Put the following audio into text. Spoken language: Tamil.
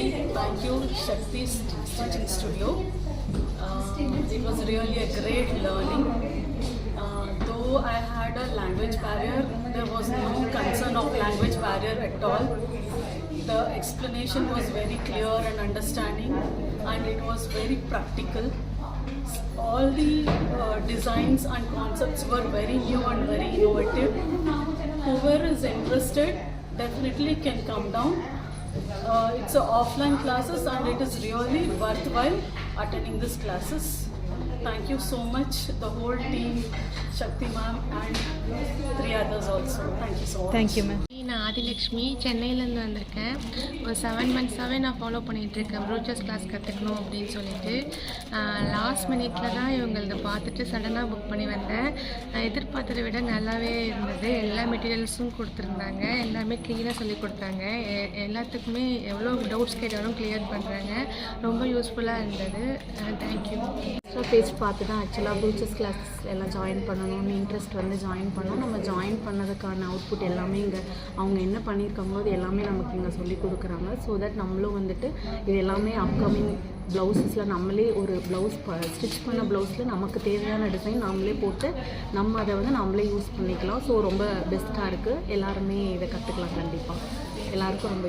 Thank you, Shakti Stitching Studio. It was really a great learning. Though I had a language barrier, there was no concern of language barrier at all. The explanation was very clear and understanding, and it was very practical. All the designs and concepts were very new and very innovative. Whoever is interested definitely can come down. It's a offline classes and it is really worthwhile attending these classes. Thank you so much, the whole team, Shakti ma'am and 3 others also. Thank you so much. Thank you ma'am. நான் ஆதிலக்ஷ்மி சென்னையிலேருந்து வந்திருக்கேன். ஒரு 7 மந்த்ஸாகவே நான் ஃபாலோ பண்ணிகிட்ருக்கேன் ப்ரூச்சர்ஸ் கிளாஸ் கற்றுக்கணும் அப்படின்னு சொல்லிட்டு. லாஸ்ட் மினிட்ல தான் இவங்களது பார்த்துட்டு சடனாக புக் பண்ணி வந்தேன். நான் எதிர்பார்த்ததை விட நல்லாவே இருந்தது. எல்லா மெட்டீரியல்ஸும் கொடுத்துருந்தாங்க, எல்லாமே க்ளீனாக சொல்லி கொடுத்தாங்க. எல்லாத்துக்குமே எவ்வளோ டவுட்ஸ் கேட்டாலும் கிளியர் பண்ணுறாங்க. ரொம்ப யூஸ்ஃபுல்லாக இருந்தது. தேங்க்யூ. பேஜ் பார்த்து தான் ஆக்சுவலாக ப்ரூச்சர்ஸ் கிளாஸ் எல்லாம் ஜாயின் பண்ணணும்னு இன்ட்ரெஸ்ட் வந்து ஜாயின் பண்ணோம். நம்ம ஜாயின் பண்ணதுக்கான அவுட்புட் எல்லாமே இங்கே அவங்க என்ன பண்ணியிருக்காங்களோ அது எல்லாமே நமக்கு இங்கே சொல்லி கொடுக்குறாங்க. ஸோ தட் நம்மளும் வந்துட்டு இது எல்லாமே அப்கமிங் ப்ளவுஸஸில் நம்மளே ஒரு ப்ளவுஸ் ஸ்டிச் பண்ண ப்ளவுஸில் நமக்கு தேவையான டிசைன் நம்மளே போட்டு நம்ம அதை வந்து நம்மளே யூஸ் பண்ணிக்கலாம். ஸோ ரொம்ப பெஸ்ட்டாக இருக்குது. எல்லாருமே இதை கற்றுக்கலாம். கண்டிப்பாக எல்லாருக்கும் ரொம்ப